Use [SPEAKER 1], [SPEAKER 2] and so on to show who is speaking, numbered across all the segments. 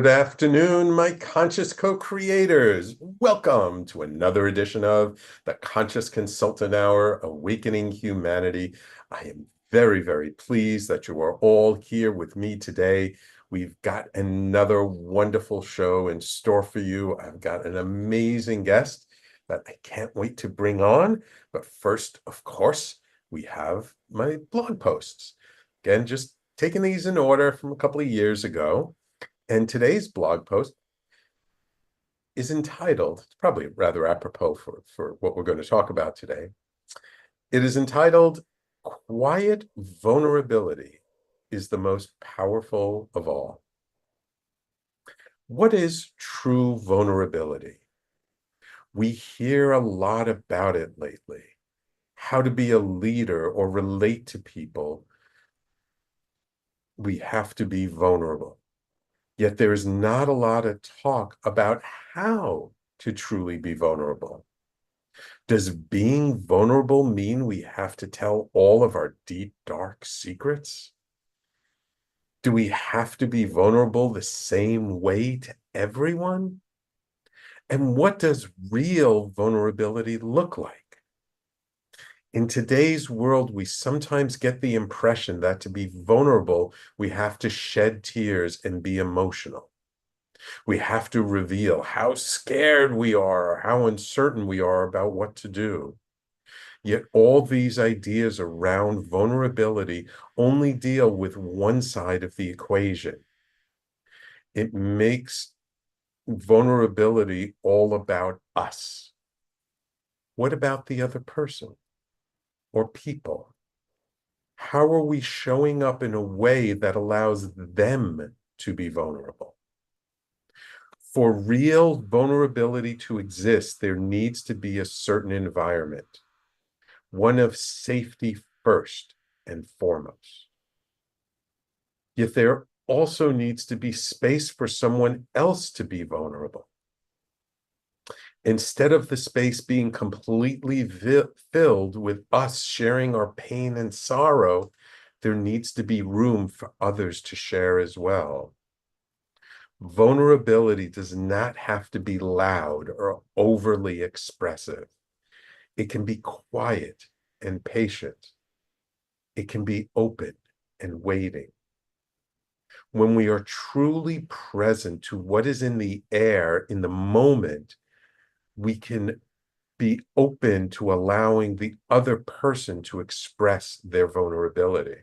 [SPEAKER 1] Good afternoon, my conscious co-creators. Welcome to another edition of the Conscious Consultant Hour, Awakening Humanity. I am very, very pleased that you are all here with me today. We've got another wonderful show in store for you. I've got an amazing guest that I can't wait to bring on. But first, of course, we have my blog posts. Again, just taking these in order from a couple of years ago. And today's blog post is entitled, it's probably rather apropos for what we're going to talk about today. It is entitled, Quiet Vulnerability is the Most Powerful of All. What is true vulnerability? We hear a lot about it lately. How to be a leader or relate to people. We have to be vulnerable. Yet there is not a lot of talk about how to truly be vulnerable. Does being vulnerable mean we have to tell all of our deep, dark secrets? Do we have to be vulnerable the same way to everyone? And what does real vulnerability look like? In today's world, we sometimes get the impression that to be vulnerable, we have to shed tears and be emotional. We have to reveal how scared we are, or how uncertain we are about what to do. Yet all these ideas around vulnerability only deal with one side of the equation. It makes vulnerability all about us. What about the other person or people? How are we showing up in a way that allows them to be vulnerable? For real vulnerability to exist, there needs to be a certain environment, one of safety first and foremost. Yet there also needs to be space for someone else to be vulnerable. Instead of the space being completely filled with us sharing our pain and sorrow, there needs to be room for others to share as well. Vulnerability does not have to be loud or overly expressive. It can be quiet and patient. It can be open and waiting. When we are truly present to what is in the air in the moment, we can be open to allowing the other person to express their vulnerability.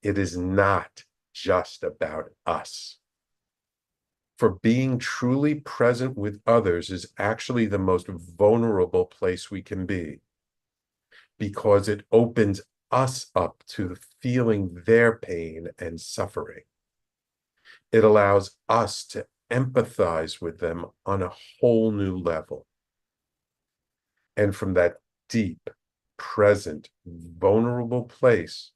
[SPEAKER 1] It is not just about us. For being truly present with others is actually the most vulnerable place we can be, because it opens us up to feeling their pain and suffering. It allows us to empathize with them on a whole new level. And from that deep, present, vulnerable place,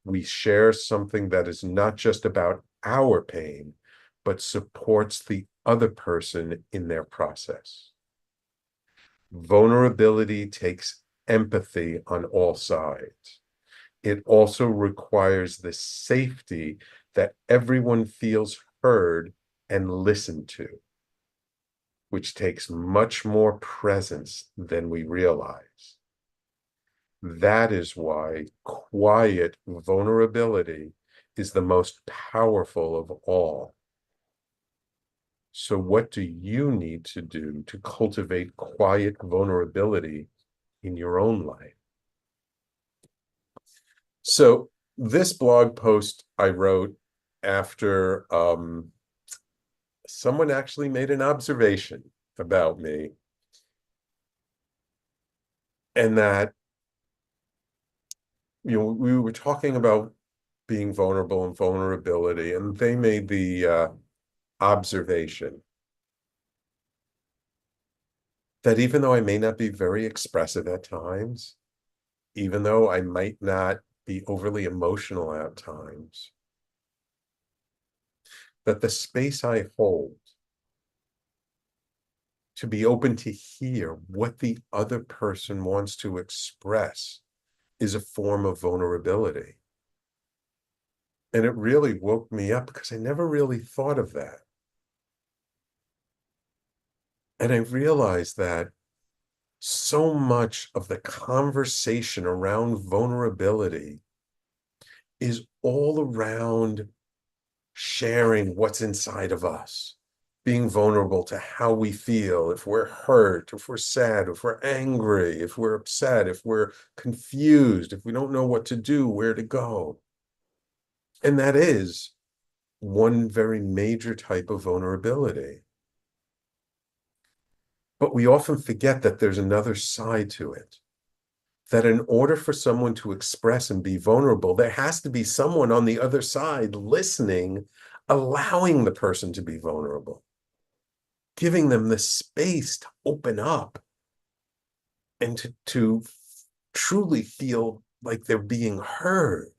[SPEAKER 1] we share something that is not just about our pain, but supports the other person in their process. Vulnerability takes empathy on all sides. It also requires the safety that everyone feels heard and listened to, which takes much more presence than we realize. That is why quiet vulnerability is the most powerful of all. So what do you need to do to cultivate quiet vulnerability in your own life? So this blog post I wrote after someone actually made an observation about me, and that, we were talking about being vulnerable and vulnerability, and they made the observation that even though I may not be very expressive at times, even though I might not be overly emotional at times, that the space I hold to be open to hear what the other person wants to express is a form of vulnerability. And it really woke me up because I never really thought of that. And I realized that so much of the conversation around vulnerability is all around sharing what's inside of us, being vulnerable to how we feel, if we're hurt, if we're sad, if we're angry, if we're upset, if we're confused, if we don't know what to do, where to go. And that is one very major type of vulnerability. But we often forget that there's another side to it. That in order for someone to express and be vulnerable, there has to be someone on the other side listening, allowing the person to be vulnerable, giving them the space to open up and to truly feel like they're being heard.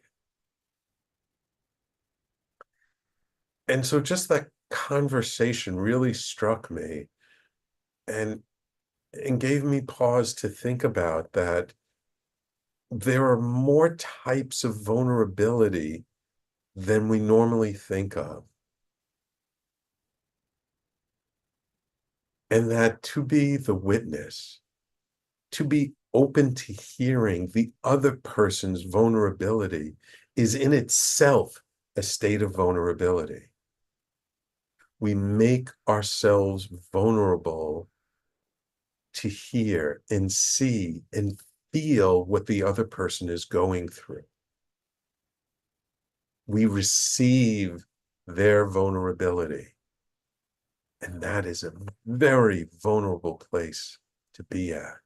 [SPEAKER 1] And so just that conversation really struck me and gave me pause to think about that there are more types of vulnerability than we normally think of. And that to be the witness, to be open to hearing the other person's vulnerability is in itself a state of vulnerability. We make ourselves vulnerable to hear and see and feel what the other person is going through. We receive their vulnerability. And that is a very vulnerable place to be at.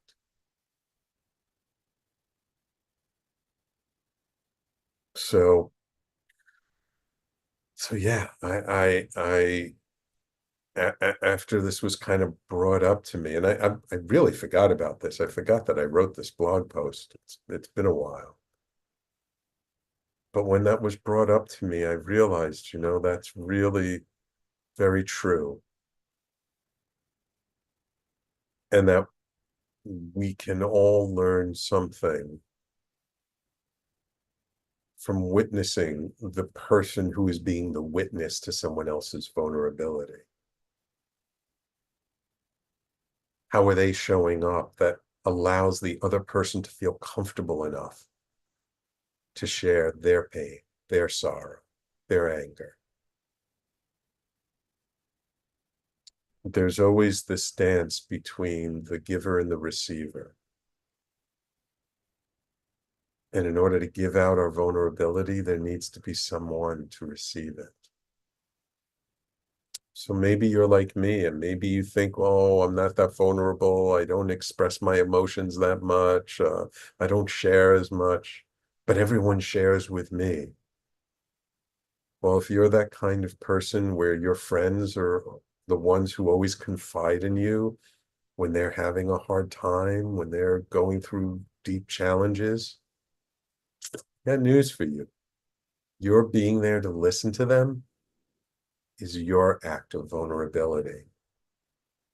[SPEAKER 1] So, so yeah, after this was kind of brought up to me, and I really forgot about this. I forgot that I wrote this blog post. It's been a while. But when that was brought up to me, I realized, that's really very true. And that we can all learn something from witnessing the person who is being the witness to someone else's vulnerability. How are they showing up that allows the other person to feel comfortable enough to share their pain, their sorrow, their anger? There's always this dance between the giver and the receiver. And in order to give out our vulnerability, there needs to be someone to receive it. So maybe you're like me, and maybe you think, oh, I'm not that vulnerable. I don't express my emotions that much. I don't share as much, but everyone shares with me. Well, if you're that kind of person where your friends are the ones who always confide in you when they're having a hard time, when they're going through deep challenges, got news for you. Your being there to listen to them is your act of vulnerability.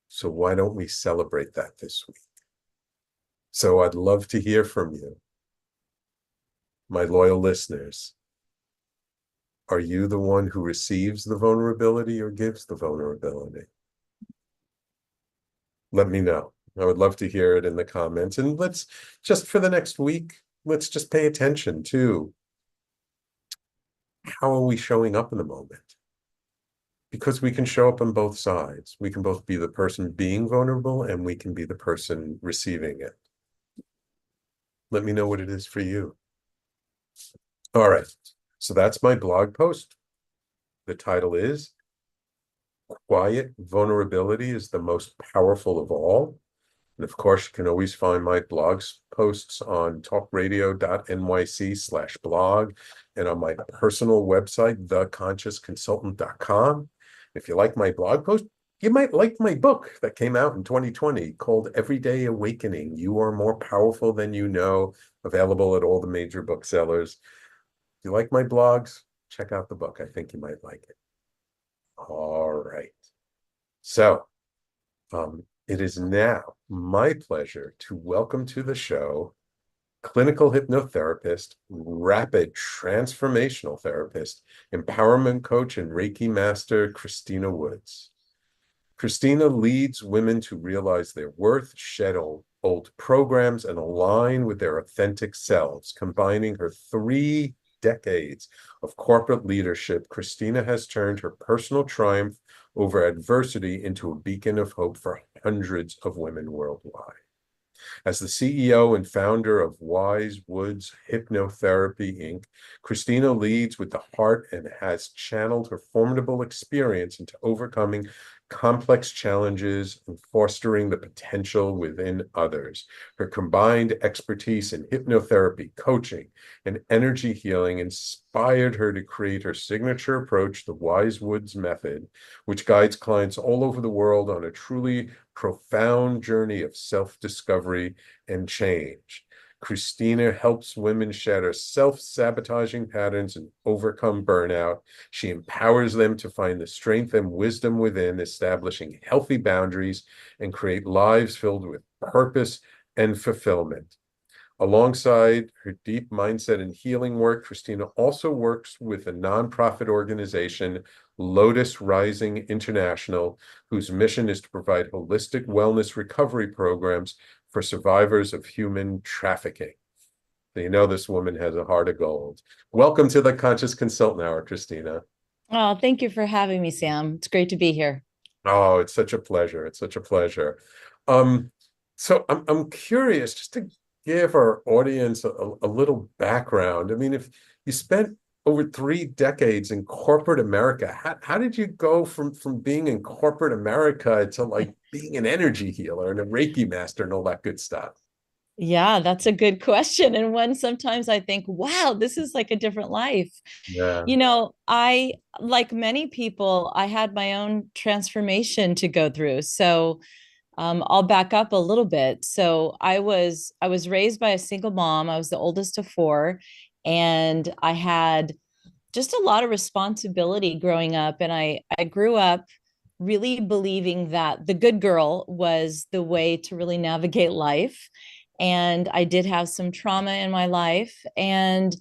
[SPEAKER 1] So why don't we celebrate that this week? So I'd love to hear from you, my loyal listeners. Are you the one who receives the vulnerability or gives the vulnerability? Let me know. I would love to hear it in the comments. And let's just for the next week, let's just pay attention to how are we showing up in the moment? Because we can show up on both sides. We can both be the person being vulnerable and we can be the person receiving it. Let me know what it is for you. All right. So that's my blog post. The title is Quiet Vulnerability is the Most Powerful of All. And of course, you can always find my blog posts on talkradio.nyc/blog and on my personal website, theconsciousconsultant.com. If you like my blog post, you might like my book that came out in 2020 called Everyday Awakening. You Are More Powerful Than You Know, available at all the major booksellers. If you like my blogs, check out the book. I think you might like it. All right. So, it is now my pleasure to welcome to the show clinical hypnotherapist, rapid transformational therapist, empowerment coach, and Reiki master, Christina Woods. Christina leads women to realize their worth, shed old programs, and align with their authentic selves. Combining her 3 decades of corporate leadership, Christina has turned her personal triumph over adversity into a beacon of hope for hundreds of women worldwide. As the CEO and founder of Wise Woods Hypnotherapy, Inc., Christina leads with the heart and has channeled her formidable experience into overcoming complex challenges and fostering the potential within others. Her combined expertise in hypnotherapy, coaching, and energy healing inspired her to create her signature approach, the Wise Woods Method, which guides clients all over the world on a truly profound journey of self-discovery and change. Christina helps women shatter self-sabotaging patterns and overcome burnout. She empowers them to find the strength and wisdom within, establishing healthy boundaries and create lives filled with purpose and fulfillment. Alongside her deep mindset and healing work, Christina also works with a nonprofit organization, Lotus Rising International, whose mission is to provide holistic wellness recovery programs for survivors of human trafficking. So you know this woman has a heart of gold. Welcome to the Conscious Consultant Hour, Christina.
[SPEAKER 2] Oh, thank you for having me, Sam. It's great to be here.
[SPEAKER 1] Oh, it's such a pleasure. It's such a pleasure. Um, so I'm curious just to give our audience a little background. I mean, if you spent over 3 decades in corporate America, how did you go from being in corporate America to like being an energy healer and a Reiki master and all that good stuff?
[SPEAKER 2] Yeah, that's a good question. And one sometimes I think, wow, this is like a different life.
[SPEAKER 1] Yeah.
[SPEAKER 2] Like many people, I had my own transformation to go through. So I'll back up a little bit. So I was raised by a single mom. I was the oldest of four, and I had just a lot of responsibility growing up. And I grew up really believing that the good girl was the way to really navigate life. And I did have some trauma in my life. And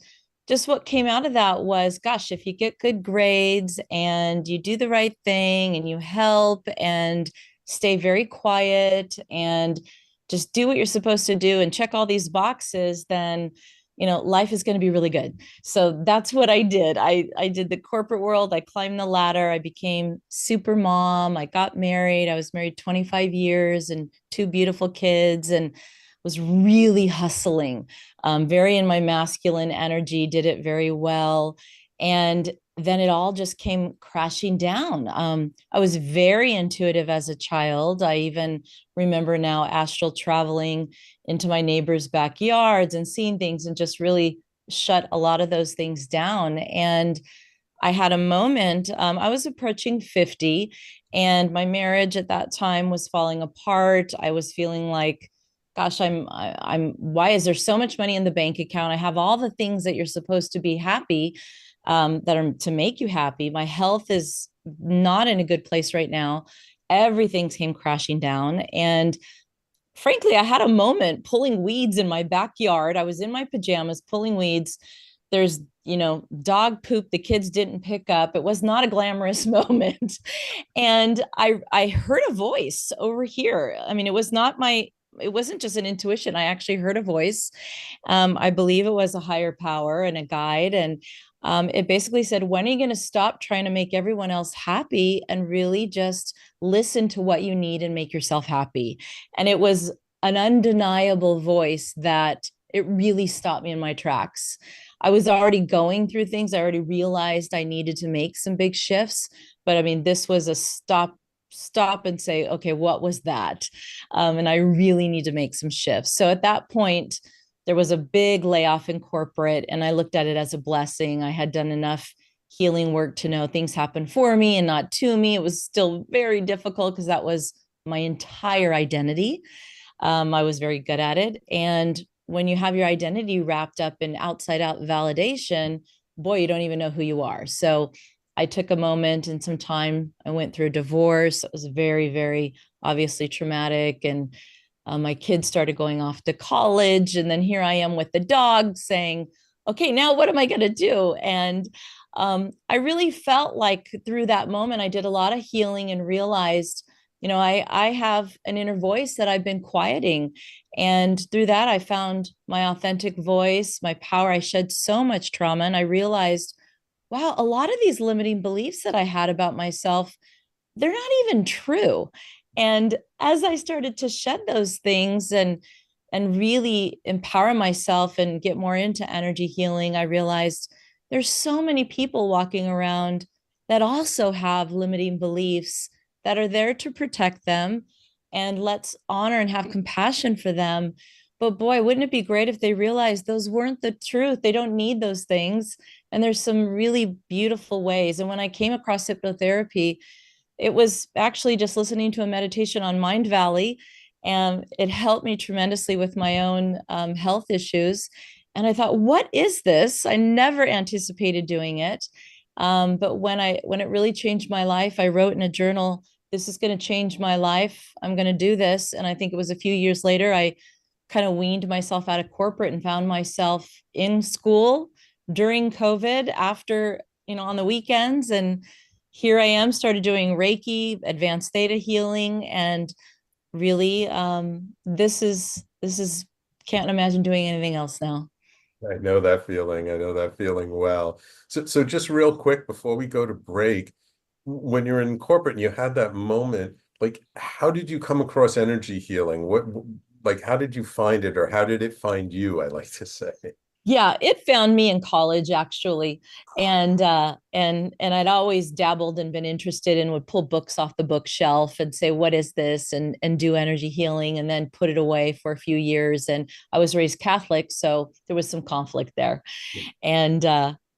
[SPEAKER 2] just what came out of that was, gosh, if you get good grades and you do the right thing and you help and stay very quiet and just do what you're supposed to do and check all these boxes, then life is going to be really good. So that's what I did. I did the corporate world. I climbed the ladder. I became super mom. I got married. I was married 25 years and two beautiful kids, and was really hustling, very in my masculine energy, did it very well. And then it all just came crashing down. I was very intuitive as a child. I even remember now astral traveling into my neighbors' backyards and seeing things and just really shut a lot of those things down. And I had a moment, I was approaching 50, and my marriage at that time was falling apart. I was feeling like, gosh, why is there so much money in the bank account? I have all the things that you're supposed to be happy, that are to make you happy. My health is not in a good place right now. Everything came crashing down. And frankly, I had a moment pulling weeds in my backyard. I was in my pajamas pulling weeds. There's, dog poop the kids didn't pick up. It was not a glamorous moment. And I heard a voice over here. I mean, it wasn't just an intuition. I actually heard a voice. I believe it was a higher power and a guide. And it basically said, when are you going to stop trying to make everyone else happy and really just listen to what you need and make yourself happy? And it was an undeniable voice that it really stopped me in my tracks. I was already going through things. I already realized I needed to make some big shifts. But I mean, this was a stop and say, okay, what was that? And I really need to make some shifts. So at that point, there was a big layoff in corporate, and I looked at it as a blessing. I had done enough healing work to know things happen for me and not to me. It was still very difficult because that was my entire identity. I was very good at it. And when you have your identity wrapped up in outside out validation, boy, you don't even know who you are. So I took a moment and some time. I went through a divorce. It was very, very obviously traumatic. And My kids started going off to college. And then here I am with the dog saying, okay, now what am I going to do? And I really felt like through that moment, I did a lot of healing and realized, I have an inner voice that I've been quieting. And through that, I found my authentic voice, my power. I shed so much trauma. And I realized, wow, a lot of these limiting beliefs that I had about myself, they're not even true. And as I started to shed those things and really empower myself and get more into energy healing, I realized there's so many people walking around that also have limiting beliefs that are there to protect them. And let's honor and have compassion for them. But boy, wouldn't it be great if they realized those weren't the truth? They don't need those things. And there's some really beautiful ways. And when I came across hypnotherapy, it was actually just listening to a meditation on Mind Valley, and it helped me tremendously with my own health issues. And I thought, what is this? I never anticipated doing it. But when it really changed my life, I wrote in a journal, this is going to change my life. I'm going to do this. And I think it was a few years later, I kind of weaned myself out of corporate and found myself in school during COVID after, on the weekends. And here I am, started doing Reiki, advanced theta healing, and really, this is can't imagine doing anything else now.
[SPEAKER 1] I know that feeling. I know that feeling well. So just real quick before we go to break, when you're in corporate and you had that moment, like, how did you come across energy healing? Like, how did you find it, or how did it find you? I like to say.
[SPEAKER 2] Yeah, it found me in college actually. And I'd always dabbled and been interested and would pull books off the bookshelf and say, what is this? And do energy healing and then put it away for a few years. And I was raised Catholic, so there was some conflict there. And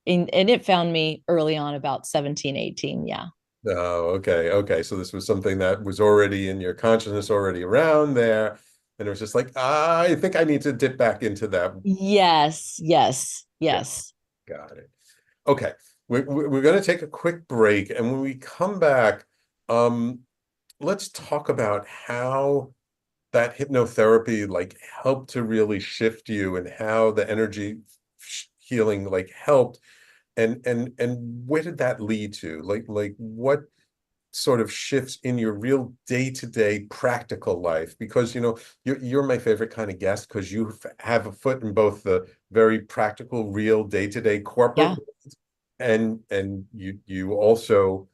[SPEAKER 2] it found me early on, about 17, 18. Yeah.
[SPEAKER 1] Oh, okay. Okay. So this was something that was already in your consciousness, already around there. And it was just like, I think I need to dip back into that.
[SPEAKER 2] Yes, yes,
[SPEAKER 1] Yeah,
[SPEAKER 2] yes.
[SPEAKER 1] got it. Okay. We're going to take a quick break. And when we come back, um, let's talk about how that hypnotherapy like helped to really shift you, and how the energy healing like helped, and where did that lead to? Like what sort of shifts in your real day-to-day practical life? Because you're my favorite kind of guest, because you have a foot in both the very practical, real day-to-day corporate,
[SPEAKER 2] Yeah,
[SPEAKER 1] and you also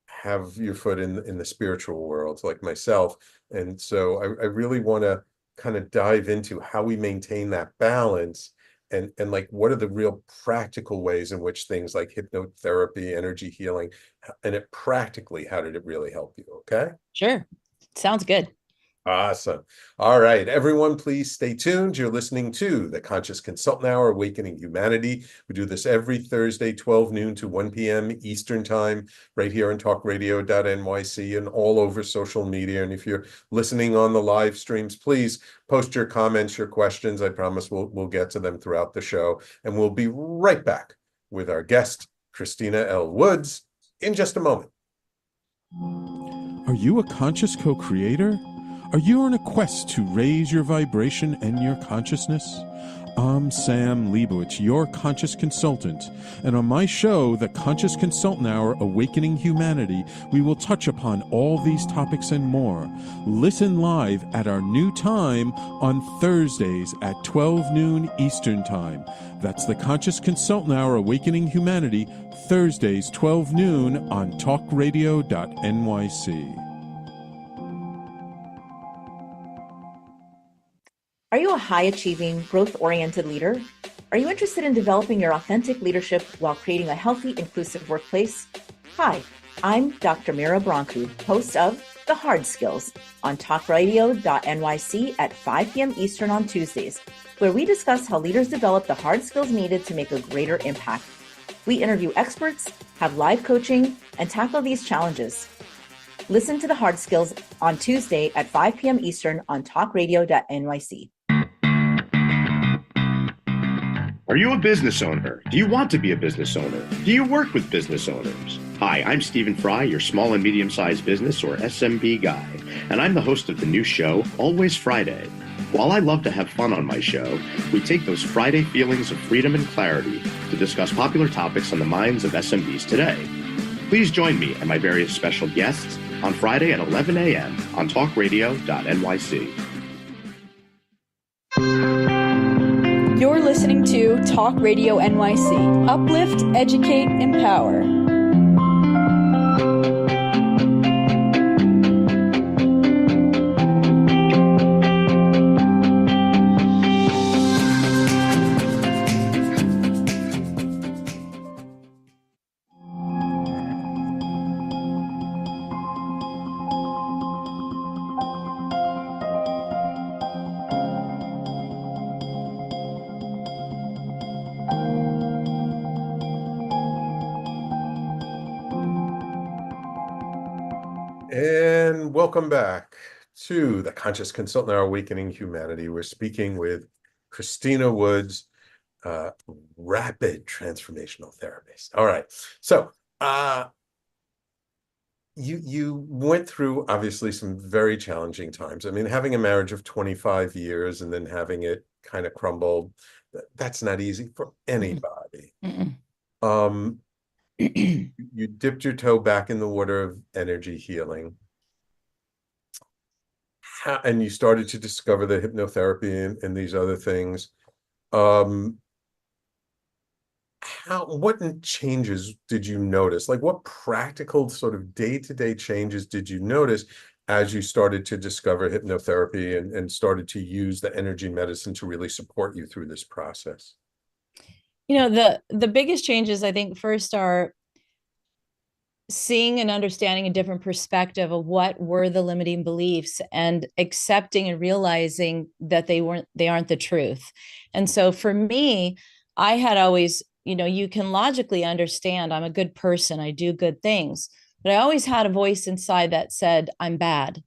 [SPEAKER 1] have your foot in the spiritual world, like myself. And so I really want to kind of dive into how we maintain that balance, and like what are the real practical ways in which things like hypnotherapy, energy healing, and it practically, how did it really help you? Okay.
[SPEAKER 2] sure. Sounds good.
[SPEAKER 1] Awesome. All right, everyone, please stay tuned. You're listening to the Conscious Consultant Hour, Awakening Humanity. We do this every Thursday, 12 noon to 1 p.m. Eastern Time, right here on talkradio.nyc and all over social media. And if you're listening on the live streams, please post your comments, your questions. I promise we'll get to them throughout the show. And we'll be right back with our guest, Christina L. Woods, in just a moment.
[SPEAKER 3] Are you a conscious co-creator? Are you on a quest to raise your vibration and your consciousness? I'm Sam Leibowitz, your conscious consultant, and on my show, The Conscious Consultant Hour, Awakening Humanity, we will touch upon all these topics and more. Listen live at our new time on Thursdays at 12 noon Eastern Time. That's The Conscious Consultant Hour, Awakening Humanity, Thursdays, 12 noon on talkradio.nyc.
[SPEAKER 4] Are you a high-achieving, growth-oriented leader? Are you interested in developing your authentic leadership while creating a healthy, inclusive workplace? Hi, I'm Dr. Mira Brancu, host of The Hard Skills on talkradio.nyc at 5 p.m. Eastern on Tuesdays, where we discuss how leaders develop the hard skills needed to make a greater impact. We interview experts, have live coaching, and tackle these challenges. Listen to The Hard Skills on Tuesday at 5 p.m. Eastern on talkradio.nyc.
[SPEAKER 5] Are you a business owner? Do you want to be a business owner? Do you work with business owners? Hi, I'm Stephen Fry, your small and medium-sized business or SMB guy, and I'm the host of the new show, Always Friday. While I love to have fun on my show, we take those Friday feelings of freedom and clarity to discuss popular topics on the minds of SMBs today. Please join me and my various special guests on Friday at 11 a.m. on talkradio.nyc.
[SPEAKER 6] You're listening to Talk Radio NYC. Uplift, educate, empower.
[SPEAKER 1] And welcome back to the Conscious Consultant Hour, Awakening Humanity. We're speaking with Christina Woods, rapid transformational therapist. All right. So you went through obviously some very challenging times. I mean, having a marriage of 25 years and then having it kind of crumble, that's not easy for anybody. You dipped your toe back in the water of energy healing. And you started to discover the hypnotherapy and these other things. What changes did you notice? Like, what practical sort of day-to-day changes did you notice as you started to discover hypnotherapy and started to use the energy medicine to really support you through this process?
[SPEAKER 2] You know, the biggest changes, I think, first are seeing and understanding a different perspective of what were the limiting beliefs and accepting and realizing that they aren't the truth. And so for me, I had always, you can logically understand I'm a good person, I do good things, but I always had a voice inside that said I'm bad.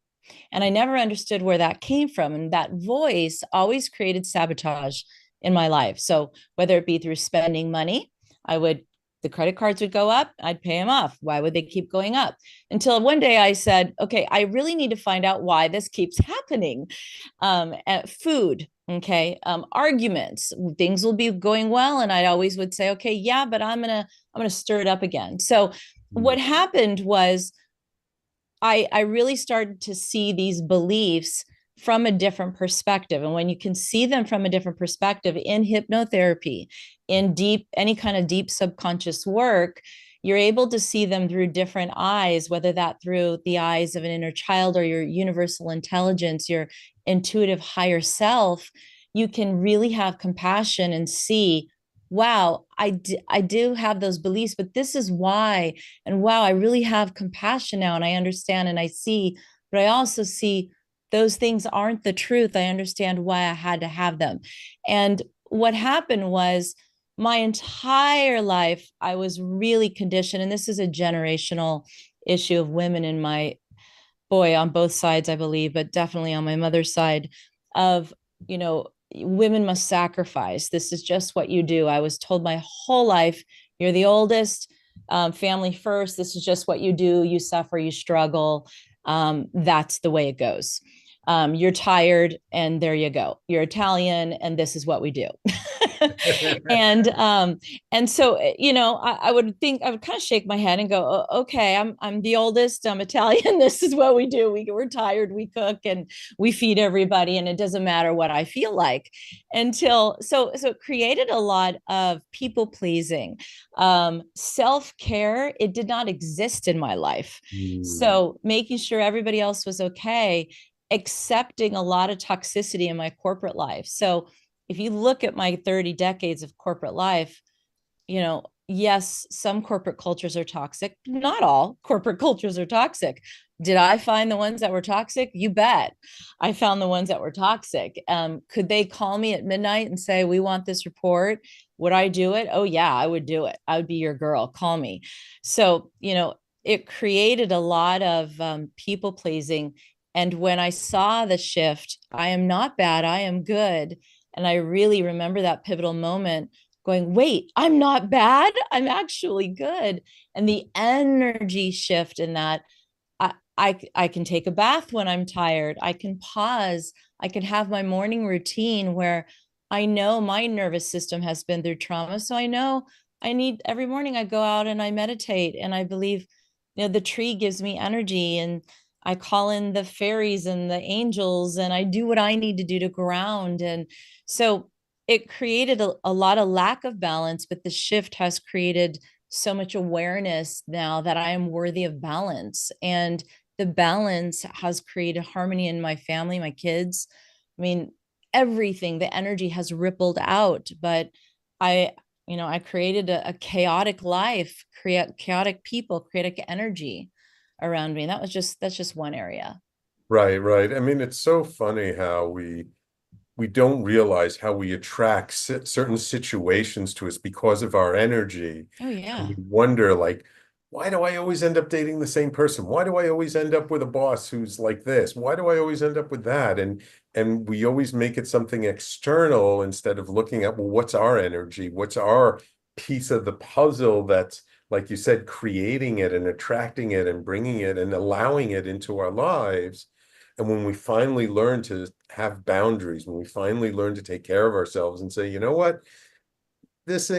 [SPEAKER 2] And I never understood where that came from. And that voice always created sabotage in my life. So whether it be through spending money, the credit cards would go up, I'd pay them off. Why would they keep going up? Until one day I said, okay, I really need to find out why this keeps happening. Food, okay, arguments, things will be going well. And I always would say, okay, yeah, but I'm gonna stir it up again. So what happened was I really started to see these beliefs from a different perspective. And when you can see them from a different perspective in hypnotherapy, in any kind of deep subconscious work, you're able to see them through different eyes, whether that through the eyes of an inner child or your universal intelligence, your intuitive higher self. You can really have compassion and see, wow, I do have those beliefs, but this is why. And wow, I really have compassion now, and I understand and I see, but I also see those things aren't the truth. I understand why I had to have them. And what happened was my entire life, I was really conditioned, and this is a generational issue of women in my, on both sides, I believe, but definitely on my mother's side, of, women must sacrifice. This is just what you do. I was told my whole life, you're the oldest, family first. This is just what you do. You suffer, you struggle. That's the way it goes. You're tired, and there you go. You're Italian, and this is what we do. and so I would kind of shake my head and go, oh, okay, I'm the oldest, I'm Italian. This is what we do. We're tired, we cook, and we feed everybody, and it doesn't matter what I feel like. So it created a lot of people pleasing, self-care. It did not exist in my life. So making sure everybody else was okay, accepting a lot of toxicity in my corporate life. So if you look at my 30 decades of corporate life, yes, some corporate cultures are toxic. Not all corporate cultures are toxic. Did I find the ones that were toxic? You bet. I found the ones that were toxic. Could they call me at midnight and say, we want this report? Would I do it? Oh yeah, I would do it. I would be your girl. Call me. So, it created a lot of people pleasing. And when I saw the shift, I am not bad, I am good. And I really remember that pivotal moment going, wait, I'm not bad. I'm actually good. And the energy shift in that, I can take a bath when I'm tired. I can pause. I can have my morning routine where I know my nervous system has been through trauma. So I know I need every morning I go out and I meditate, and I believe, the tree gives me energy, and I call in the fairies and the angels, and I do what I need to do to ground. And so it created a lot of lack of balance, but the shift has created so much awareness now that I am worthy of balance. And the balance has created harmony in my family, my kids. I mean, everything, the energy has rippled out. But I, I created a chaotic life, create chaotic people, chaotic energy around me. And that's just one area.
[SPEAKER 1] Right, right. I mean, it's so funny how we don't realize how we attract certain situations to us because of our energy.
[SPEAKER 2] Oh
[SPEAKER 1] And
[SPEAKER 2] yeah.
[SPEAKER 1] we wonder, like, why do I always end up dating the same person? Why do I always end up with a boss who's like this? Why do I always end up with that? And we always make it something external instead of looking at, well, what's our energy? What's our piece of the puzzle that's, like you said, creating it and attracting it and bringing it and allowing it into our lives. And when we finally learn to have boundaries, when we finally learn to take care of ourselves and say, you know what, this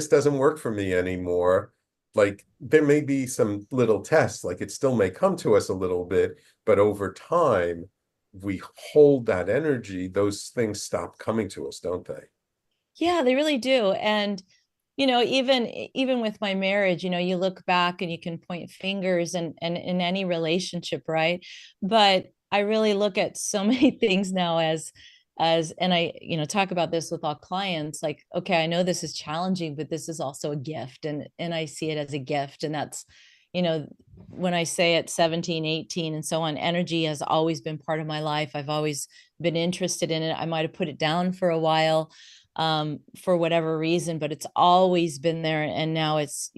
[SPEAKER 1] doesn't work for me anymore. Like there may be some little tests, like it still may come to us a little bit, but over time, we hold that energy, those things stop coming to us, don't they?
[SPEAKER 2] Yeah, they really do. And even with my marriage, you look back and you can point fingers, and in any relationship, right? But I really look at so many things now as and I, talk about this with all clients, like, okay, I know this is challenging, but this is also a gift, and I see it as a gift. And that's, you know, when I say at 17, 18, and so on, energy has always been part of my life. I've always been interested in it. I might have put it down for a while, for whatever reason, but it's always been there. And now it's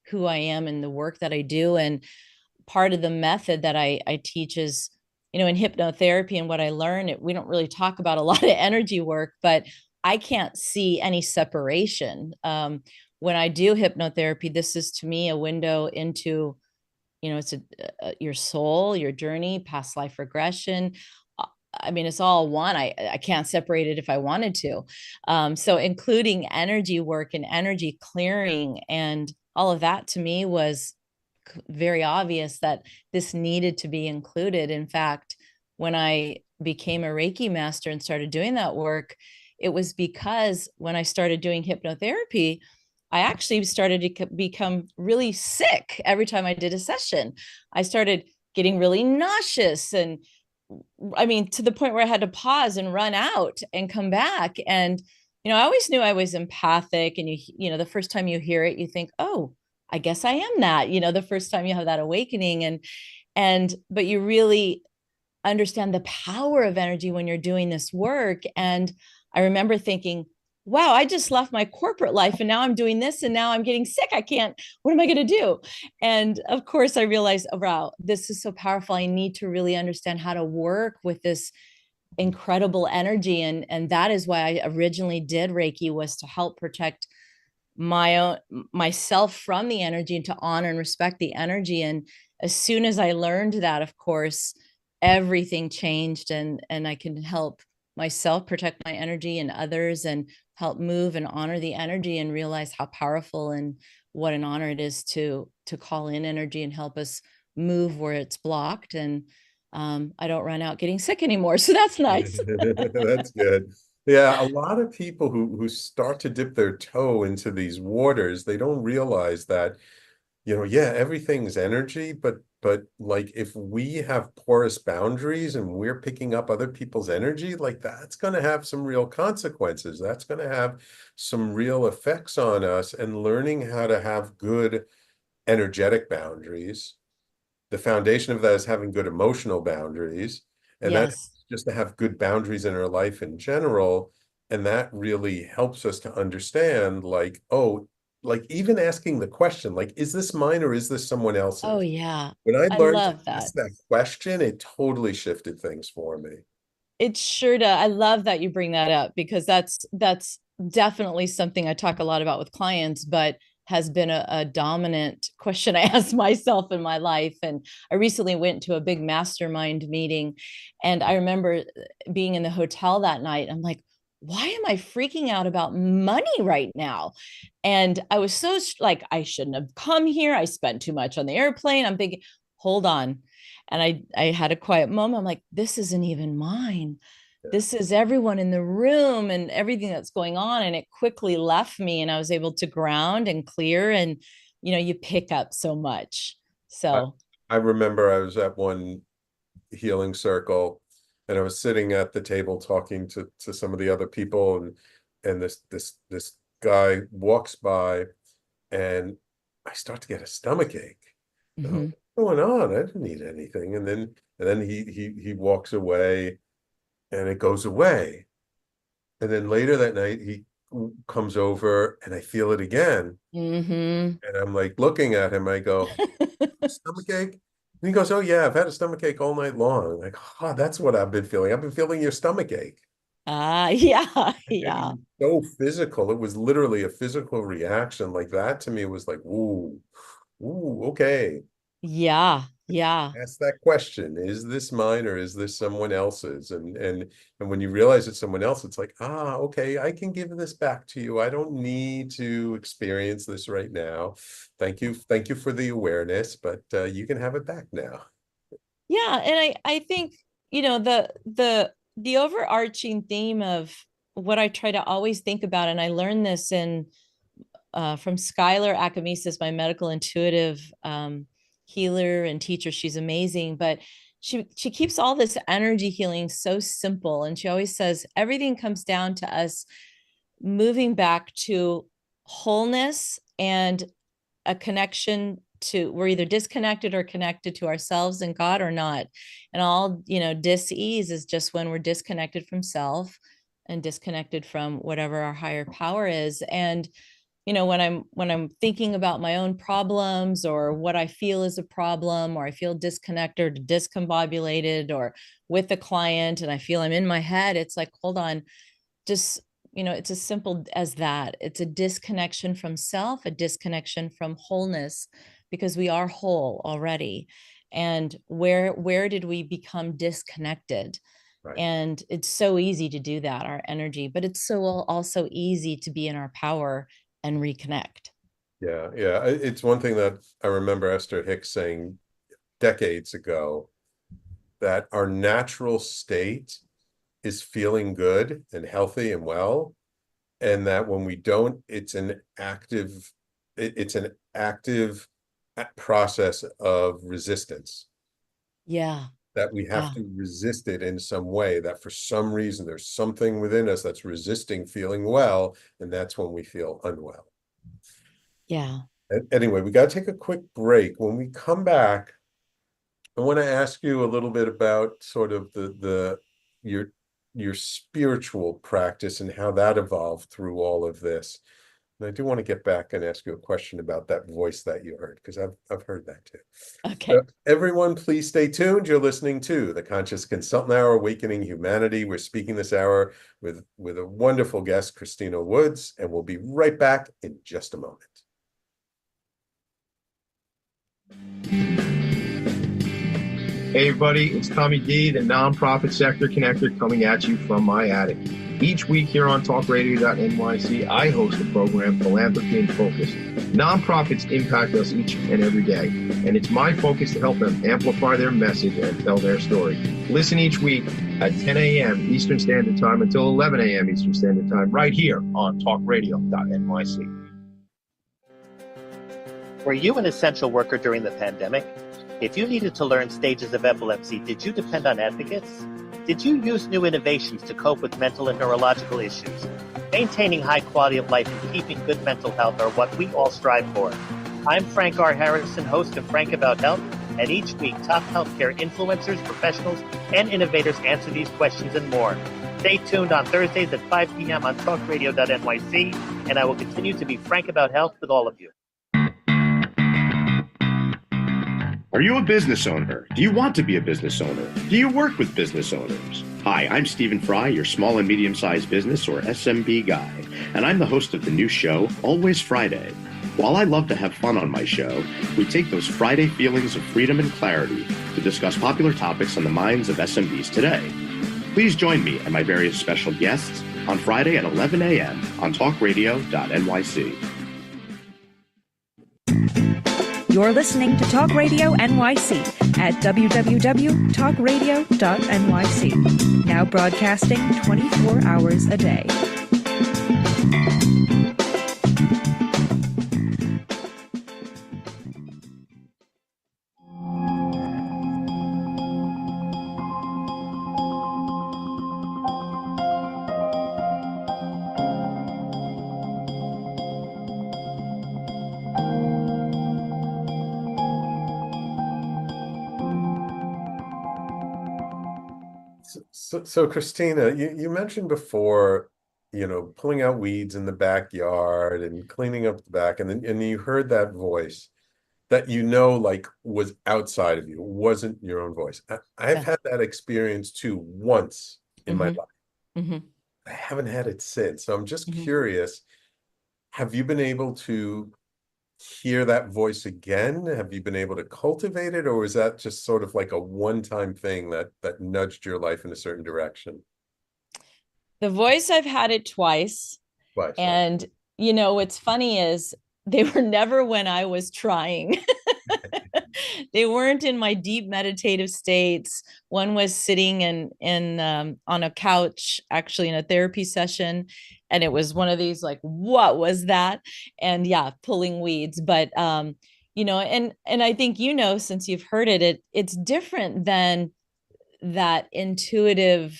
[SPEAKER 2] who I am and the work that I do. And part of the method that I teach is, in hypnotherapy, and what I learned, we don't really talk about a lot of energy work, but I can't see any separation. When I do hypnotherapy, this is to me a window into, it's your soul, your journey, past life regression. I mean, it's all one. I can't separate it if I wanted to. So including energy work and energy clearing and all of that, to me, was very obvious that this needed to be included. In fact, when I became a Reiki master and started doing that work, it was because when I started doing hypnotherapy, I actually started to become really sick every time I did a session. I started getting really nauseous, and I mean, to the point where I had to pause and run out and come back. And, I always knew I was empathic. And the first time you hear it, you think, oh, I guess I am that, the first time you have that awakening. But you really understand the power of energy when you're doing this work. And I remember thinking, wow, I just left my corporate life and now I'm doing this and now I'm getting sick. I can't, what am I going to do? And of course I realized, oh, wow, this is so powerful. I need to really understand how to work with this incredible energy. And that is why I originally did Reiki, was to help protect myself from the energy and to honor and respect the energy. And as soon as I learned that, of course, everything changed, and I can help myself protect my energy and others, and help move and honor the energy, and realize how powerful and what an honor it is to call in energy and help us move where it's blocked. And I don't run out getting sick anymore, so that's nice.
[SPEAKER 1] That's good. Yeah, a lot of people who start to dip their toe into these waters, they don't realize that, yeah, everything's energy, but like if we have porous boundaries and we're picking up other people's energy, like that's going to have some real consequences. That's going to have some real effects on us. And learning how to have good energetic boundaries, the foundation of that is having good emotional boundaries, and that
[SPEAKER 2] Yes.
[SPEAKER 1] just to have good boundaries in our life in general. And that really helps us to understand, like, oh, like even asking the question, like, is this mine or is this someone
[SPEAKER 2] Oh
[SPEAKER 1] else's?
[SPEAKER 2] yeah.
[SPEAKER 1] When I
[SPEAKER 2] I
[SPEAKER 1] learned to
[SPEAKER 2] love that.
[SPEAKER 1] ask that question, it totally shifted things for me.
[SPEAKER 2] It sure does. I love that you bring that up, because that's definitely something I talk a lot about with clients, but has been a dominant question I ask myself in my life. And I recently went to a big mastermind meeting, and I remember being in the hotel that night. I'm like, why am I freaking out about money right now? And I was so like, I shouldn't have come here. I spent too much on the airplane. I'm thinking, hold on. And I had a quiet moment. I'm like, this isn't even mine. This is everyone in the room and everything that's going on. And it quickly left me, and I was able to ground and clear. And, you pick up so much.
[SPEAKER 1] I,
[SPEAKER 2] So,
[SPEAKER 1] I remember I was at one healing circle, and I was sitting at the table talking to some of the other people, and this guy walks by, and I start to get a stomach ache.
[SPEAKER 2] mhm.
[SPEAKER 1] What's going on? I didn't eat anything. And then he walks away, and it goes away. And then later that night he comes over, and I feel it again.
[SPEAKER 2] Mhm.
[SPEAKER 1] And I'm like looking at him, I go, stomach ache? And he goes, oh yeah, I've had a stomach ache all night long. I'm like, oh, that's what I've been feeling. I've been feeling your stomach ache.
[SPEAKER 2] Yeah,
[SPEAKER 1] And it
[SPEAKER 2] yeah.
[SPEAKER 1] was so physical. It was literally a physical reaction. Like that to me was like, ooh, okay.
[SPEAKER 2] Yeah, yeah.
[SPEAKER 1] Ask that question. Is this mine, or is this someone else's? And when you realize it's someone else, it's like, okay, I can give this back to you. I don't need to experience this right now. Thank you for the awareness, but you can have it back now.
[SPEAKER 2] Yeah, and I think, the overarching theme of what I try to always think about, and I learned this in from Skylar Akamesis, my medical intuitive healer and teacher. She's amazing, but she keeps all this energy healing so simple, and she always says everything comes down to us moving back to wholeness and a connection to, we're either disconnected or connected to ourselves and God or not. And all, dis-ease is just when we're disconnected from self and disconnected from whatever our higher power is. And when I'm thinking about my own problems or what I feel is a problem, or I feel disconnected or discombobulated, or with a client and I feel I'm in my head, it's like, hold on, just, it's as simple as that. It's a disconnection from self, a disconnection from wholeness, because we are whole already. And where did we become disconnected?
[SPEAKER 1] Right.
[SPEAKER 2] And it's so easy to do that, our energy, but it's so also easy to be in our power and reconnect.
[SPEAKER 1] Yeah, yeah. It's one thing that I remember Esther Hicks saying decades ago, that our natural state is feeling good and healthy and well, and that when we don't, it's an active process of resistance,
[SPEAKER 2] Yeah.
[SPEAKER 1] that we have
[SPEAKER 2] Yeah.
[SPEAKER 1] to resist it in some way, that for some reason there's something within us that's resisting feeling well, and that's when we feel unwell.
[SPEAKER 2] Yeah.
[SPEAKER 1] Anyway, we got to take a quick break. When we come back, I want to ask you a little bit about sort of your spiritual practice and how that evolved through all of this. And I do want to get back and ask you a question about that voice that you heard, because I've heard that too.
[SPEAKER 2] Okay.
[SPEAKER 1] Everyone, please stay tuned. You're listening to the Conscious Consultant Hour, Awakening Humanity. We're speaking this hour with a wonderful guest, Christina Woods, and we'll be right back in just a moment.
[SPEAKER 7] Hey everybody, it's Tommy D, the nonprofit sector connector, coming at you from my attic. Each week here on talkradio.nyc, I host the program Philanthropy in Focus. Nonprofits impact us each and every day, and it's my focus to help them amplify their message and tell their story. Listen each week at 10 a.m. Eastern Standard Time until 11 a.m. Eastern Standard Time, right here on talkradio.nyc.
[SPEAKER 8] Were you an essential worker during the pandemic? If you needed to learn stages of epilepsy, did you depend on advocates? Did you use new innovations to cope with mental and neurological issues? Maintaining high quality of life and keeping good mental health are what we all strive for. I'm Frank R. Harrison, host of Frank About Health, and each week top healthcare influencers, professionals, and innovators answer these questions and more. Stay tuned on Thursdays at 5 p.m. on talkradio.nyc, and I will continue to be frank about health with all of you.
[SPEAKER 5] Are you a business owner? Do you want to be a business owner? Do you work with business owners? Hi, I'm Stephen Fry, your small and medium-sized business or SMB guy, and I'm the host of the new show, Always Friday. While I love to have fun on my show, we take those Friday feelings of freedom and clarity to discuss popular topics on the minds of SMBs today. Please join me and my various special guests on Friday at 11 a.m. on talkradio.nyc.
[SPEAKER 9] You're listening to Talk Radio NYC at www.talkradio.nyc. Now broadcasting 24 hours a day.
[SPEAKER 1] So Christina, you mentioned before, pulling out weeds in the backyard and cleaning up the back, and then you heard that voice that like was outside of you, wasn't your own voice. I've had that experience too once in my life.
[SPEAKER 2] Mm-hmm.
[SPEAKER 1] I haven't had it since. So I'm just
[SPEAKER 2] Mm-hmm.
[SPEAKER 1] curious, have you been able to hear that voice again? Have you been able to cultivate it, or is that just sort of like a one-time thing that nudged your life in a certain direction?
[SPEAKER 2] The voice, I've had it twice.
[SPEAKER 1] Twice, right?
[SPEAKER 2] And what's funny is they were never when I was trying. They weren't in my deep meditative states. One was sitting on a couch, actually in a therapy session, and it was one of these like, what was that? And yeah, pulling weeds. But and I think since you've heard it, it's different than that intuitive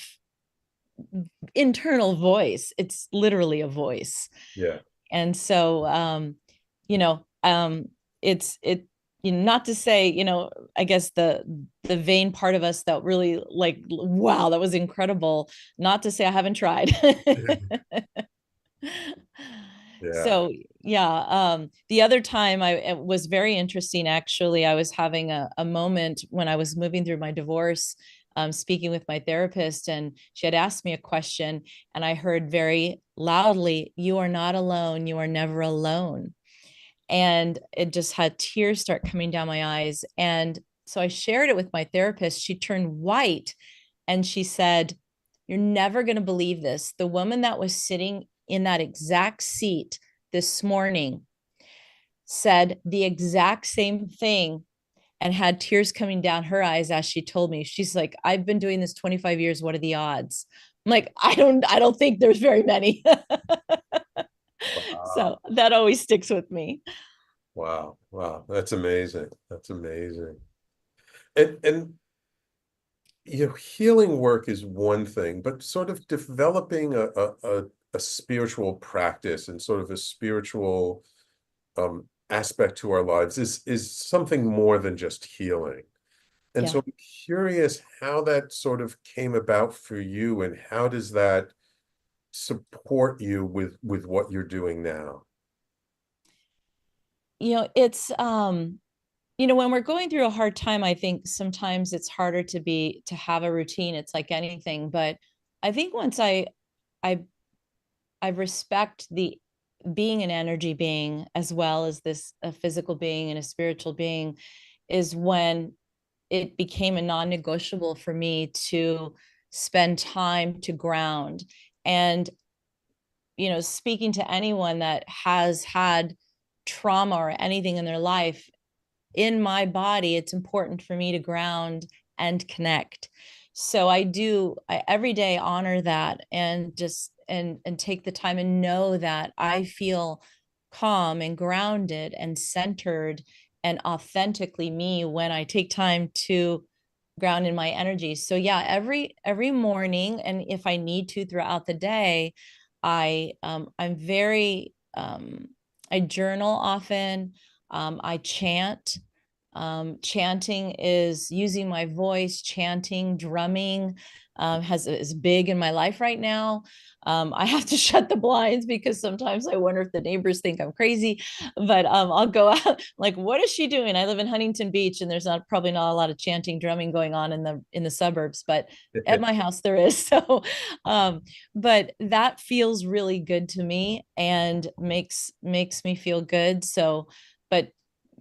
[SPEAKER 2] internal voice. It's literally a voice.
[SPEAKER 1] Yeah.
[SPEAKER 2] And so it's not to say, I guess the vain part of us that really like, wow, that was incredible. Not to say I haven't tried.
[SPEAKER 1] Yeah.
[SPEAKER 2] So yeah, the other time it was very interesting. Actually, I was having a moment when I was moving through my divorce, speaking with my therapist, and she had asked me a question, and I heard very loudly, "You are not alone. You are never alone." And it just had tears start coming down my eyes. And so I shared it with my therapist. She turned white and she said, "You're never going to believe this. The woman that was sitting in that exact seat this morning said the exact same thing and had tears coming down her eyes as she told me." She's like, "I've been doing this 25 years. What are the odds?" I'm like, I don't think there's very many.
[SPEAKER 1] Wow.
[SPEAKER 2] So that always sticks with me.
[SPEAKER 1] Wow. That's amazing. That's amazing. And healing work is one thing, but sort of developing a spiritual practice and sort of a spiritual aspect to our lives is something more than just healing. And so I'm curious how that sort of came about for you, and how does that support you with what you're doing now?
[SPEAKER 2] It's when we're going through a hard time, I think sometimes it's harder to have a routine. It's like anything, but I think once I respect the being an energy being as well as a physical being and a spiritual being, is when it became a non-negotiable for me to spend time to ground. And speaking to anyone that has had trauma or anything in their life, in my body, it's important for me to ground and connect. So I every day honor that, and just and take the time and know that I feel calm and grounded and centered and authentically me when I take time to ground in my energy. So yeah, every morning, and if I need to throughout the day, I'm very I journal often. I chant. Chanting is using my voice. Chanting, drumming is big in my life right now. I have to shut the blinds because sometimes I wonder if the neighbors think I'm crazy, but I'll go out like, what is she doing? I live in Huntington Beach and there's probably not a lot of chanting, drumming going on in the suburbs, but at my house there is. So, but that feels really good to me and makes me feel good. So, but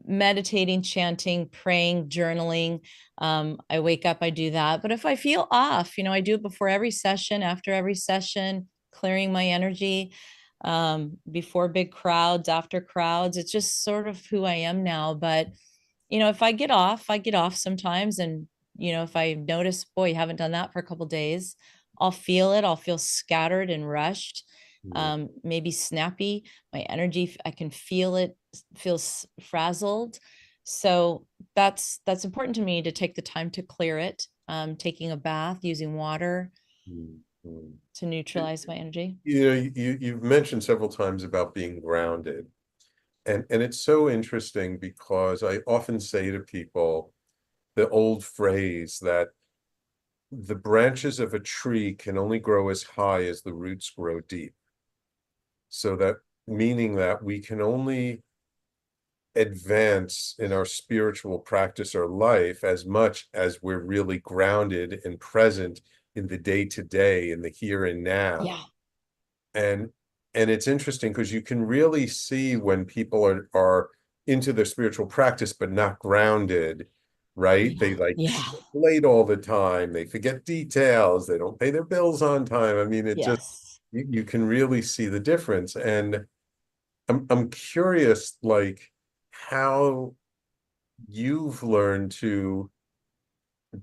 [SPEAKER 2] meditating, chanting, praying, journaling. I wake up, I do that. But if I feel off, I do it before every session, after every session, clearing my energy, before big crowds, after crowds. It's just sort of who I am now. But, if I get off, sometimes. And, if I notice, boy, you haven't done that for a couple of days, I'll feel it. I'll feel scattered and rushed, maybe snappy. My energy, I can feel it, feels frazzled. So that's important to me, to take the time to clear it. Taking a bath, using water to neutralize my energy.
[SPEAKER 1] You've mentioned several times about being grounded. And it's so interesting because I often say to people the old phrase that the branches of a tree can only grow as high as the roots grow deep. So that meaning that we can only advance in our spiritual practice or life as much as we're really grounded and present in the day-to-day, in the here and now.
[SPEAKER 2] Yeah.
[SPEAKER 1] And it's interesting because you can really see when people are into their spiritual practice but not grounded, right? They late all the time, they forget details, they don't pay their bills on time. I mean, it just you can really see the difference. And I'm curious, like, how you've learned to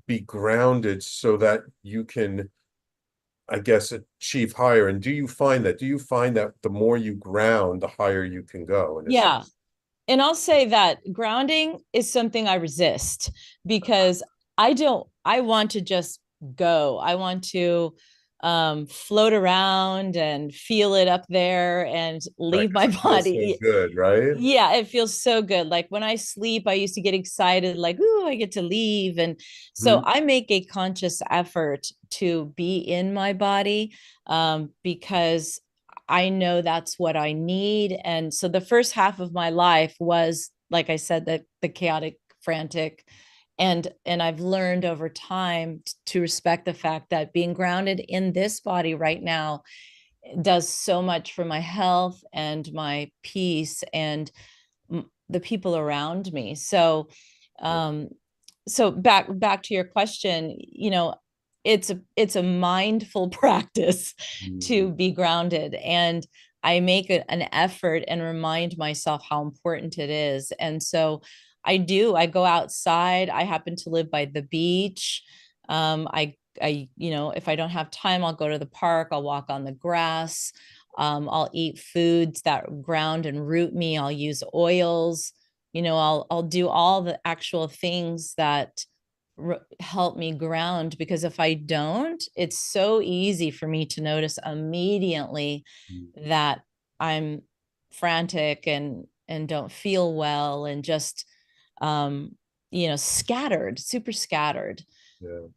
[SPEAKER 1] be grounded so that you can, I guess, achieve higher. And do you find that the more you ground, the higher you can go?
[SPEAKER 2] Yeah. And I'll say that grounding is something I resist because I want to just go. I want to float around and feel it up there and leave my body.
[SPEAKER 1] So good, right?
[SPEAKER 2] Yeah, it feels so good. Like when I sleep, I used to get excited, like, ooh, I get to leave. And so I make a conscious effort to be in my body, because I know that's what I need. And so the first half of my life was, like I said, the chaotic, frantic. And I've learned over time to respect the fact that being grounded in this body right now does so much for my health and my peace and the people around me. So, so back to your question, it's a mindful practice to be grounded. And I make an effort and remind myself how important it is. And so I go outside. I happen to live by the beach. If I don't have time, I'll go to the park, I'll walk on the grass. I'll eat foods that ground and root me. I'll use oils. I'll do all the actual things that help me ground, because if I don't, it's so easy for me to notice immediately that I'm frantic and don't feel well and just scattered, super scattered.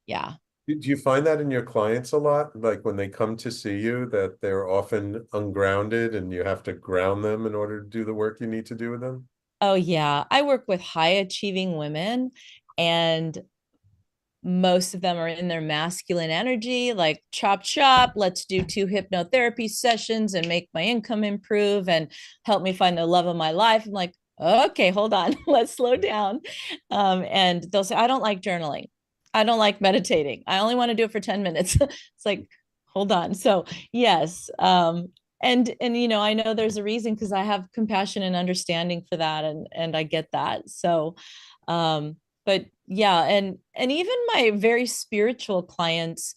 [SPEAKER 2] Yeah.
[SPEAKER 1] Do you find that in your clients a lot? Like when they come to see you, that they're often ungrounded and you have to ground them in order to do the work you need to do with them?
[SPEAKER 2] Oh, yeah. I work with high achieving women, and most of them are in their masculine energy, like chop, chop, let's do 2 hypnotherapy sessions and make my income improve and help me find the love of my life. I'm like, okay, hold on, let's slow down. And they'll say, I don't like journaling. I don't like meditating. I only want to do it for 10 minutes. It's like, hold on. So yes. And I know there's a reason, because I have compassion and understanding for that. And I get that. So, but yeah, and even my very spiritual clients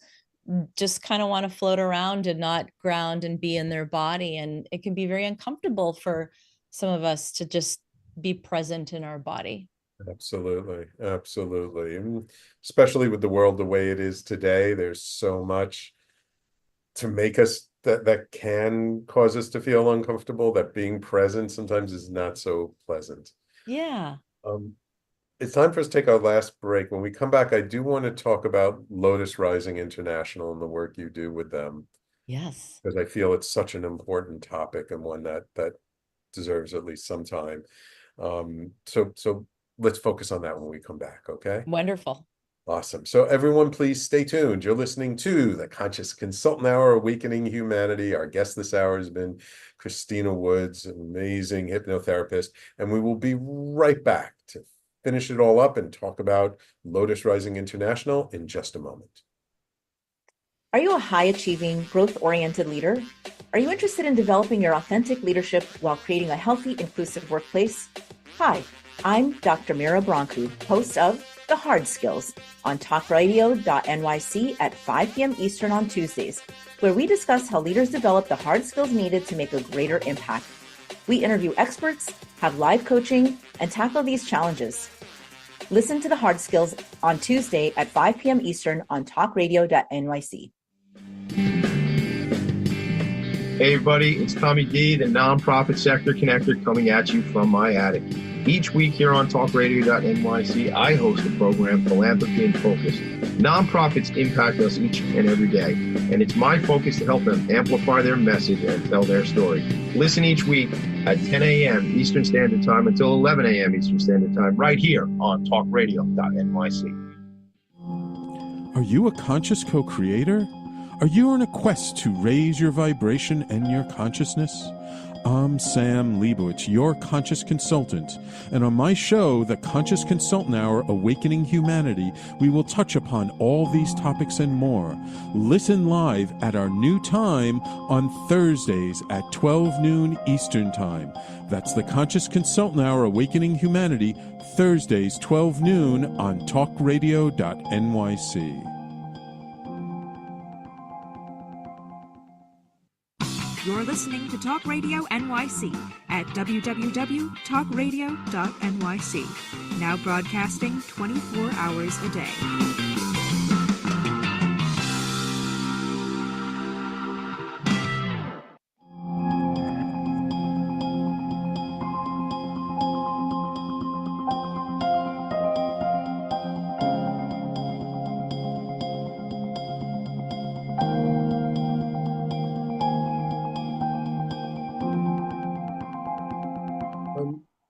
[SPEAKER 2] just kind of want to float around and not ground and be in their body. And it can be very uncomfortable for some of us to just be present in our body.
[SPEAKER 1] Absolutely. Absolutely. And especially with the world the way it is today, there's so much to make us that can cause us to feel uncomfortable, that being present sometimes is not so pleasant.
[SPEAKER 2] Yeah.
[SPEAKER 1] It's time for us to take our last break. When we come back, I do want to talk about Lotus Rising International and the work you do with them,
[SPEAKER 2] Yes.
[SPEAKER 1] because I feel it's such an important topic and one that deserves at least some time. So let's focus on that when we come back, okay?
[SPEAKER 2] Wonderful.
[SPEAKER 1] Awesome. So everyone, please stay tuned. You're listening to the Conscious Consultant Hour, Awakening Humanity. Our guest this hour has been Christina Woods, amazing hypnotherapist, and we will be right back to finish it all up and talk about Lotus Rising International in just a moment.
[SPEAKER 4] Are you a high-achieving, growth-oriented leader? Are you interested in developing your authentic leadership while creating a healthy, inclusive workplace? Hi, I'm Dr. Mira Broncu, host of The Hard Skills on talkradio.nyc at 5 p.m. Eastern on Tuesdays, where we discuss how leaders develop the hard skills needed to make a greater impact. We interview experts, have live coaching, and tackle these challenges. Listen to The Hard Skills on Tuesday at 5 p.m. Eastern on talkradio.nyc.
[SPEAKER 7] Hey everybody, it's Tommy D, the nonprofit sector connector, coming at you from my attic. Each week here on talkradio.nyc, I host a program, Philanthropy in Focus. Nonprofits impact us each and every day, and it's my focus to help them amplify their message and tell their story. Listen each week at 10 a.m. Eastern Standard Time until 11 a.m. Eastern Standard Time, right here on talkradio.nyc.
[SPEAKER 3] Are you a conscious co-creator? Are you on a quest to raise your vibration and your consciousness? I'm Sam Leibowitz, your conscious consultant, and on my show, The Conscious Consultant Hour, Awakening Humanity, we will touch upon all these topics and more. Listen live at our new time on Thursdays at 12 noon Eastern Time. That's The Conscious Consultant Hour, Awakening Humanity, Thursdays 12 noon on talkradio.nyc.
[SPEAKER 9] You're listening to Talk Radio NYC at www.talkradio.nyc. Now broadcasting 24 hours a day.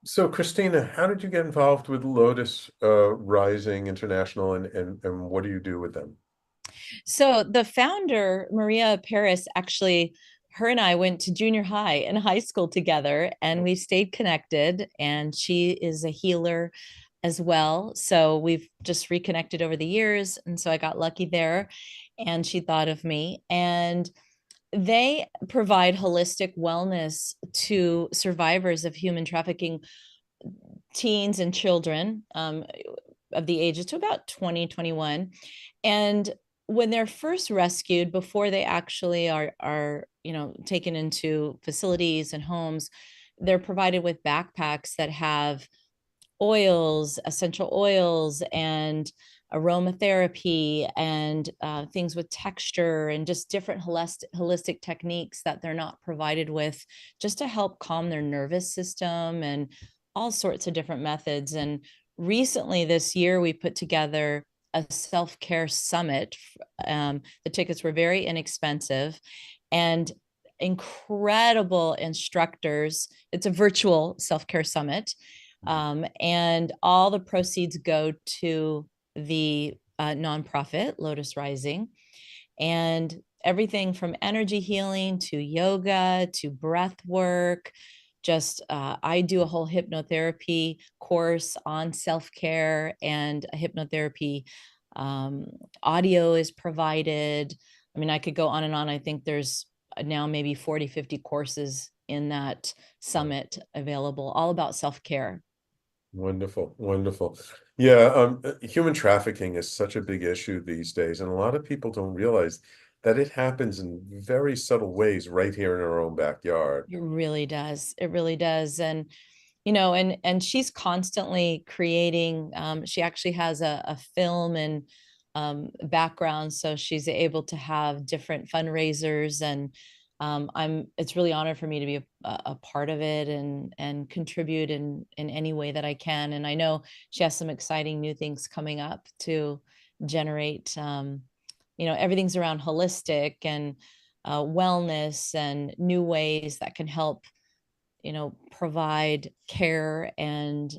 [SPEAKER 1] So Christina, how did you get involved with Lotus Rising International, and what do you do with them?
[SPEAKER 2] So the founder, Maria Paris, actually, her and I went to junior high and high school together, and we stayed connected. And she is a healer as well. So we've just reconnected over the years. And so I got lucky there, and she thought of me. And they provide holistic wellness to survivors of human trafficking, teens and children of the ages to about 20, 21. And when they're first rescued, before they actually are taken into facilities and homes, they're provided with backpacks that have oils, essential oils, and aromatherapy, and things with texture, and just different holistic techniques that they're not provided with, just to help calm their nervous system, and all sorts of different methods. And recently this year, we put together a self-care summit. The tickets were very inexpensive, and incredible instructors. It's a virtual self-care summit. And all the proceeds go to the nonprofit Lotus Rising, and everything from energy healing to yoga to breath work. Just I do a whole hypnotherapy course on self-care, and a hypnotherapy audio is provided. I mean, I could go on and on. I think there's now maybe 40, 50 courses in that summit available, all about self-care.
[SPEAKER 1] Wonderful, wonderful. Yeah, human trafficking is such a big issue these days, and a lot of people don't realize that it happens in very subtle ways right here in our own backyard.
[SPEAKER 2] It really does. It really does. And and she's constantly creating. She actually has a film and background, so she's able to have different fundraisers and It's really an honor for me to be a part of it and contribute in any way that I can. And I know she has some exciting new things coming up to generate, everything's around holistic and wellness and new ways that can help, provide care and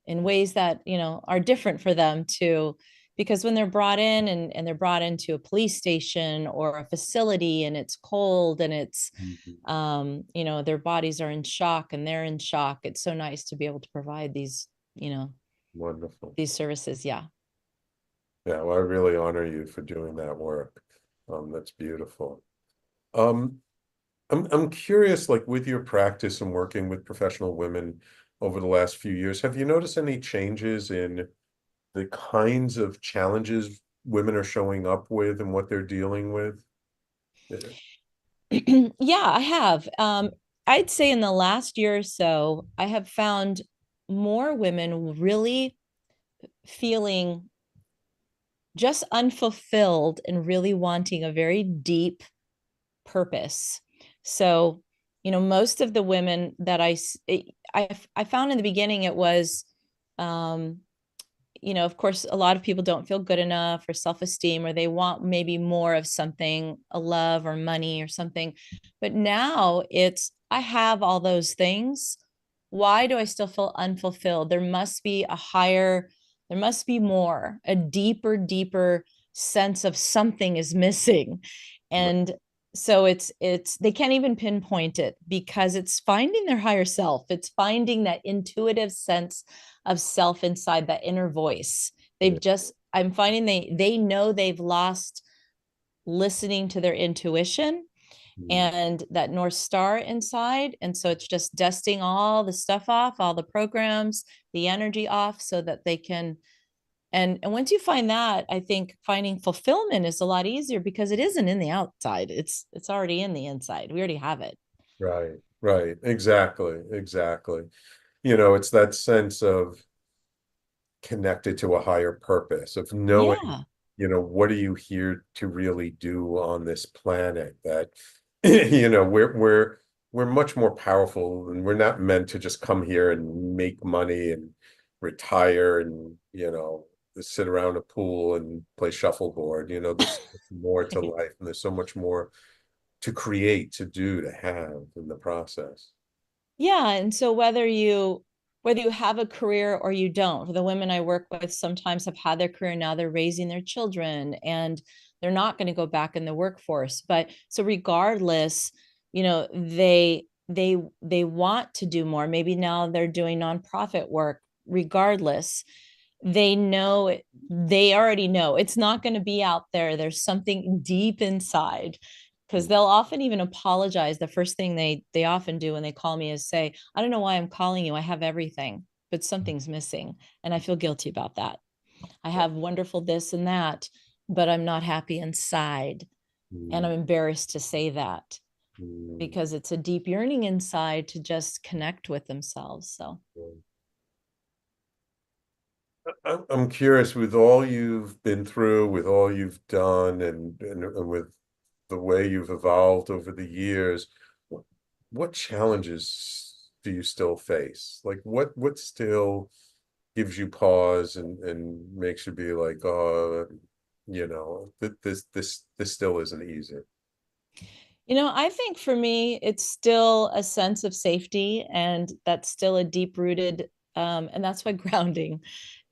[SPEAKER 2] in ways that, are different for them too. Because when they're brought in and they're brought into a police station or a facility and it's cold and it's, their bodies are in shock and they're in shock. It's so nice to be able to provide these,
[SPEAKER 1] Wonderful.
[SPEAKER 2] these services. Yeah.
[SPEAKER 1] Yeah, well, I really honor you for doing that work. That's beautiful. I'm curious, like with your practice and working with professional women over the last few years, have you noticed any changes in the kinds of challenges women are showing up with and what they're dealing with?
[SPEAKER 2] Yeah, I have. I'd say in the last year or so, I have found more women really feeling just unfulfilled and really wanting a very deep purpose. So, most of the women that I found in the beginning, it was, of course, a lot of people don't feel good enough or self-esteem, or they want maybe more of something, a love or money or something. But now it's, I have all those things. Why do I still feel unfulfilled? There must be more, a deeper sense of something is missing. And so they can't even pinpoint it because it's finding their higher self. It's finding that intuitive sense of self inside, that inner voice. I'm finding they know they've lost listening to their intuition and that North Star inside. And so it's just dusting all the stuff off, all the programs, the energy off, so that they can. And once you find that, I think finding fulfillment is a lot easier because it isn't in the outside. It's already in the inside. We already have it.
[SPEAKER 1] Right. Exactly. It's that sense of connected to a higher purpose, of knowing,
[SPEAKER 2] Yeah.
[SPEAKER 1] What are you here to really do on this planet? That, we're much more powerful, and we're not meant to just come here and make money and retire and, sit around a pool and play shuffleboard. There's more to life, and there's so much more to create, to do, to have in the process.
[SPEAKER 2] Yeah. And so whether you have a career or you don't, for the women I work with, sometimes have had their career, now they're raising their children and they're not going to go back in the workforce. But so regardless, they want to do more. Maybe now they're doing nonprofit work. Regardless, they already know it's not going to be out there. There's something deep inside, because they'll often even apologize. The first thing they often do when they call me is say, I don't know why I'm calling you. I have everything, but something's missing. And I feel guilty about that. I have wonderful this and that, but I'm not happy inside. And I'm embarrassed to say that because it's a deep yearning inside to just connect with themselves. So
[SPEAKER 1] I'm curious, with all you've been through, with all you've done, and with the way you've evolved over the years, what challenges do you still face? Like what still gives you pause and makes you be like, oh, this still isn't easy.
[SPEAKER 2] I think for me, it's still a sense of safety, and that's still a deep rooted, and that's why grounding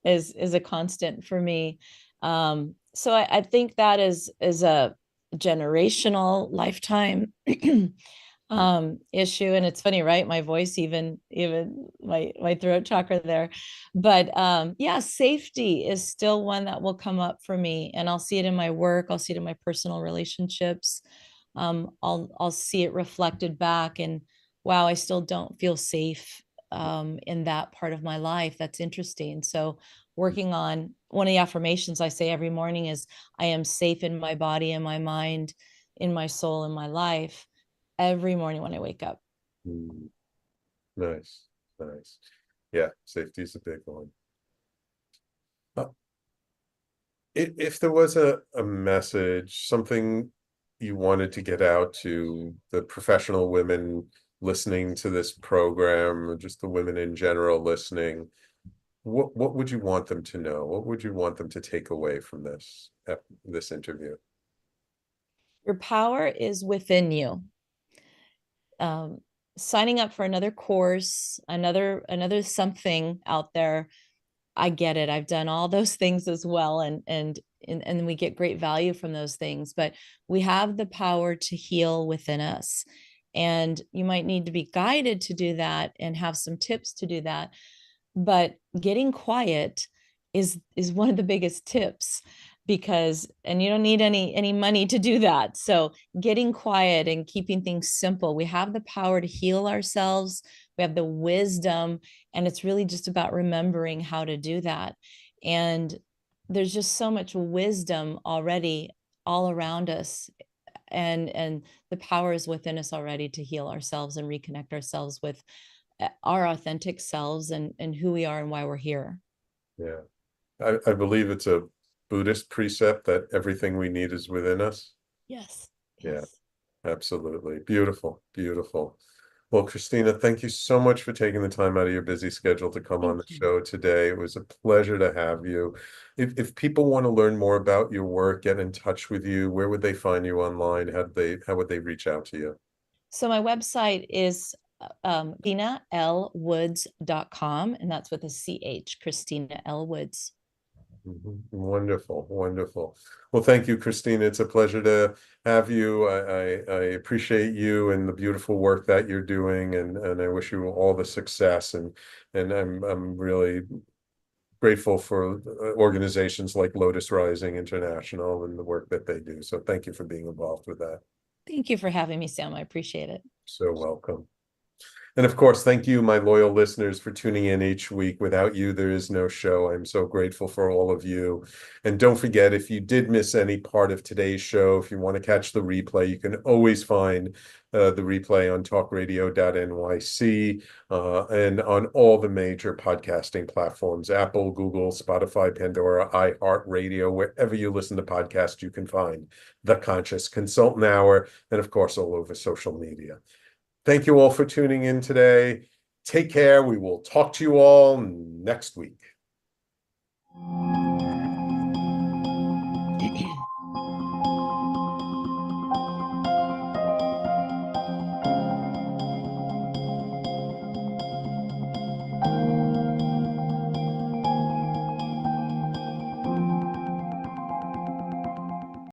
[SPEAKER 2] is a constant for me. So I think that is a generational lifetime issue. And it's funny, right? My voice, even my throat chakra there. But yeah, safety is still one that will come up for me. And I'll see it in my work, I'll see it in my personal relationships. I'll see it reflected back, and wow, I still don't feel safe in that part of my life. That's interesting. So working on one of the affirmations I say every morning is, I am safe in my body, in my mind, in my soul, in my life, every morning when I wake up.
[SPEAKER 1] Nice. Yeah, safety is a big one. If there was a message, something you wanted to get out to the professional women listening to this program, or just the women in general listening, what would you want them to know? What would you want them to take away from this interview?
[SPEAKER 2] Your power is within you. Signing up for another course, another something out there, I get it. I've done all those things as well, and we get great value from those things, but we have the power to heal within us. And you might need to be guided to do that and have some tips to do that. But getting quiet is one of the biggest tips, because and you don't need any money to do that. So getting quiet and keeping things simple, we have the power to heal ourselves. We have the wisdom, and it's really just about remembering how to do that. And there's just so much wisdom already all around us, and the power is within us already to heal ourselves and reconnect ourselves with our authentic selves, and who we are and why we're here.
[SPEAKER 1] Yeah. I believe it's a Buddhist precept that everything we need is within us.
[SPEAKER 2] Yes.
[SPEAKER 1] Yeah, absolutely. Beautiful, beautiful. Well, Christina, thank you so much for taking the time out of your busy schedule to come on the show today. It was a pleasure to have you. If people want to learn more about your work, get in touch with you, where would they find you online? How would they reach out to you?
[SPEAKER 2] So my website is ChristinaLWoods.com, and that's with a CH, Christina L. Woods.
[SPEAKER 1] Wonderful, wonderful. Well, thank you, Christina. It's a pleasure to have you. I appreciate you and the beautiful work that you're doing, and I wish you all the success. And I'm really grateful for organizations like Lotus Rising International and the work that they do. So thank you for being involved with that.
[SPEAKER 2] Thank you for having me, Sam. I appreciate it.
[SPEAKER 1] So welcome. And of course, thank you, my loyal listeners, for tuning in each week. Without you, there is no show. I'm so grateful for all of you. And don't forget, if you did miss any part of today's show, if you want to catch the replay, you can always find the replay on talkradio.nyc and on all the major podcasting platforms, Apple, Google, Spotify, Pandora, iHeartRadio, wherever you listen to podcasts, you can find The Conscious Consultant Hour, and of course, all over social media. Thank you all for tuning in today. Take care. We will talk to you all next week.